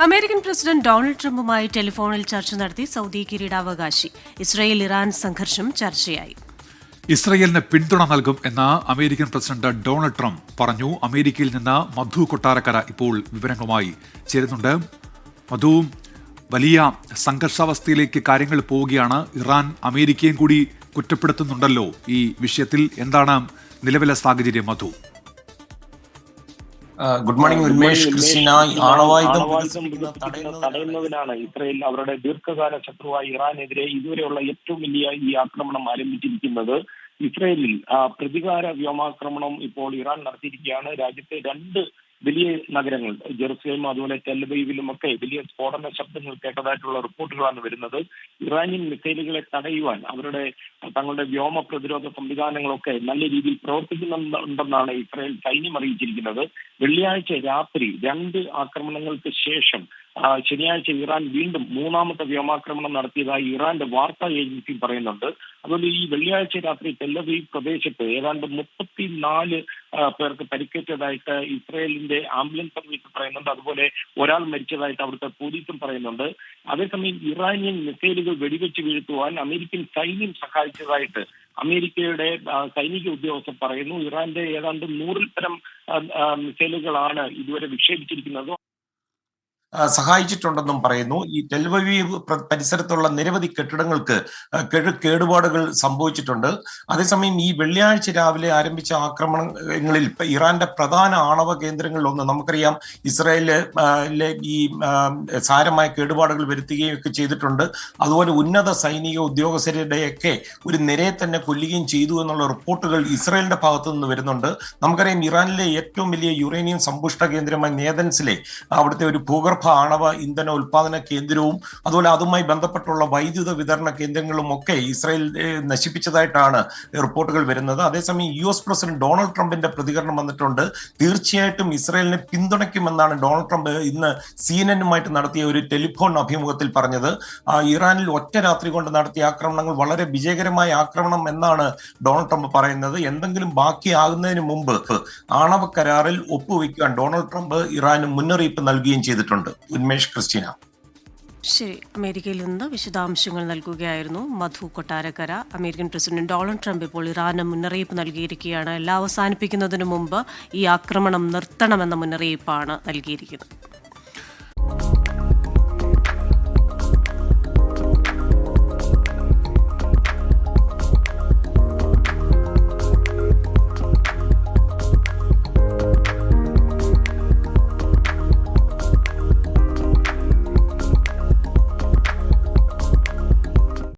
American president Donald ട്രംപുമായി ടെലിഫോണിൽ ചർച്ച നടത്തി സൗദി കിരീടാവകാശി. ഇസ്രായേൽ ഇറാൻ സംഘർഷം ചർച്ചയായി. ഇസ്രയേലിന് പിന്തുണ നൽകും എന്ന് അമേരിക്കൻ പ്രസിഡന്റ് ഡൊണാൾഡ് ട്രംപ് പറഞ്ഞു. അമേരിക്കയിൽ നിന്ന് മധു കൊട്ടാരക്കര ഇപ്പോൾ വിവരങ്ങളുമായി ചേരുന്നുണ്ട്. മധു, വലിയ സംഘർഷാവസ്ഥയിലേക്ക് കാര്യങ്ങൾ പോവുകയാണ്. ഇറാൻ അമേരിക്കയും കൂടി കുറ്റപ്പെടുത്തുന്നുണ്ടല്ലോ ഈ വിഷയത്തിൽ. എന്താണ് നിലവിലെ സാഹചര്യം Madhu? Good morning Unmesh. Christina, ആണവായുധം തടയുന്നതിനാണ് ഇസ്രയേൽ അവരുടെ ദീർഘകാല ശത്രുവായ ഇറാനെതിരെ ഇതുവരെയുള്ള ഏറ്റവും വലിയ ഈ ആക്രമണം ആരംഭിച്ചിരിക്കുന്നത്. ഇസ്രയേലിൽ പ്രതികാര വ്യോമാക്രമണം ഇപ്പോൾ ഇറാൻ നടത്തിയിരിക്കുകയാണ്. രാജ്യത്തെ രണ്ട് വലിയ നഗരങ്ങൾ ജെറുസലേം അതുപോലെ ടെൽഅവീവിലും ഒക്കെ വലിയ സ്ഫോടന ശബ്ദങ്ങൾ കേട്ടതായിട്ടുള്ള റിപ്പോർട്ടുകളാണ് വരുന്നത്. ഇറാനിയൻ മിസൈലുകളെ തടയുവാൻ തങ്ങളുടെ വ്യോമ പ്രതിരോധ സംവിധാനങ്ങളൊക്കെ നല്ല രീതിയിൽ പ്രവർത്തിക്കുന്നുണ്ടെന്നാണ് ഇസ്രായേൽ സൈന്യം അറിയിച്ചിരിക്കുന്നത്. വെള്ളിയാഴ്ച രാത്രി 2 ആക്രമണങ്ങൾക്ക് ശേഷം ശനിയാഴ്ച ഇറാൻ വീണ്ടും 3ാമത്തെ വ്യോമാക്രമണം നടത്തിയതായി ഇറാന്റെ വാർത്താ ഏജൻസി പറയുന്നുണ്ട്. അതുപോലെ ഈ വെള്ളിയാഴ്ച രാത്രി ടെൽഅവീവ് പ്രദേശത്ത് ഏതാണ്ട് 34 പേർക്ക് പരിക്കേറ്റതായിട്ട് ഇസ്രായേലിന്റെ ആംബുലൻസ് സർവീസ് പറയുന്നുണ്ട്. അതുപോലെ ഒരാൾ മരിച്ചതായിട്ട് അവിടുത്തെ പോലീസും പറയുന്നുണ്ട്. അതേസമയം ഇറാനിയൻ മിസൈലുകൾ വെടിവെച്ച് വീഴ്ത്തുവാൻ അമേരിക്കൻ സൈന്യം സഹായിച്ചതായിട്ട് അമേരിക്കയുടെ സൈനിക ഉദ്യോഗസ്ഥർ പറയുന്നു. ഇറാന്റെ ഏതാണ്ട് 100-ൽ പരം മിസൈലുകളാണ് ഇതുവരെ വിക്ഷേപിച്ചിരിക്കുന്നത്. സഹായിച്ചിട്ടുണ്ടെന്നും പറയുന്നു. ഈ ടെൽഅവീവ് പരിസരത്തുള്ള നിരവധി കെട്ടിടങ്ങൾക്ക് കേടുപാടുകൾ സംഭവിച്ചിട്ടുണ്ട്. അതേസമയം ഈ വെള്ളിയാഴ്ച രാവിലെ ആരംഭിച്ച ആക്രമണങ്ങളിൽ ഇറാന്റെ പ്രധാന ആണവ കേന്ദ്രങ്ങളിലൊന്ന് നമുക്കറിയാം ഇസ്രായേലിലെ ഈ സാരമായ കേടുപാടുകൾ വരുത്തുകയും ഒക്കെ ചെയ്തിട്ടുണ്ട്. അതുപോലെ ഉന്നത സൈനിക ഉദ്യോഗസ്ഥരുടെയൊക്കെ ഒരു നിരയെ തന്നെ കൊല്ലുകയും ചെയ്തു എന്നുള്ള റിപ്പോർട്ടുകൾ ഇസ്രായേലിന്റെ ഭാഗത്തു നിന്ന് വരുന്നുണ്ട്. നമുക്കറിയാം ഇറാനിലെ ഏറ്റവും വലിയ യുറേനിയം സമ്പുഷ്ട കേന്ദ്രമായ നേതൻസിലെ അവിടുത്തെ ഒരു ഭൂഗർഭ ആണവ ഇന്ധന ഉൽപാദന കേന്ദ്രവും അതുപോലെ അതുമായി ബന്ധപ്പെട്ടുള്ള വൈദ്യുത വിതരണ കേന്ദ്രങ്ങളും ഒക്കെ ഇസ്രായേൽ നശിപ്പിച്ചതായിട്ടാണ് റിപ്പോർട്ടുകൾ വരുന്നത്. അതേസമയം US പ്രസിഡന്റ് ഡൊണാൾഡ് ട്രംപിന്റെ പ്രതികരണം വന്നിട്ടുണ്ട്. തീർച്ചയായിട്ടും ഇസ്രായേലിനെ പിന്തുണയ്ക്കുമെന്നാണ് ഡൊണാൾഡ് ട്രംപ് ഇന്ന് CNN-ഉമായിട്ട് നടത്തിയ ഒരു ടെലിഫോൺ അഭിമുഖത്തിൽ പറഞ്ഞത്. ഇറാനിൽ ഒറ്റ രാത്രി കൊണ്ട് നടത്തിയ ആക്രമണങ്ങൾ വളരെ വിജയകരമായ ആക്രമണം എന്നാണ് ഡൊണാൾഡ് ട്രംപ് പറയുന്നത്. എന്തെങ്കിലും ബാക്കിയാകുന്നതിന് മുമ്പ് ആണവ കരാറിൽ ഒപ്പുവെക്കാൻ ഡൊണാൾഡ് ട്രംപ് ഇറാന് മുന്നറിയിപ്പ് നൽകുകയും ചെയ്തിട്ടുണ്ട്. ഉന്മേഷ്, ക്രിസ്റ്റീന. ശരി, അമേരിക്കയിൽ നിന്ന് വിശദാംശങ്ങൾ നൽകുകയായിരുന്നു Madhu Kottarakkara. American president Donald Trump ഇപ്പോൾ ഇറാന് മുന്നറിയിപ്പ് നൽകിയിരിക്കുകയാണ്. എല്ലാം അവസാനിപ്പിക്കുന്നതിന് മുമ്പ് ഈ ആക്രമണം നിർത്തണമെന്ന മുന്നറിയിപ്പാണ് നൽകിയിരിക്കുന്നത്.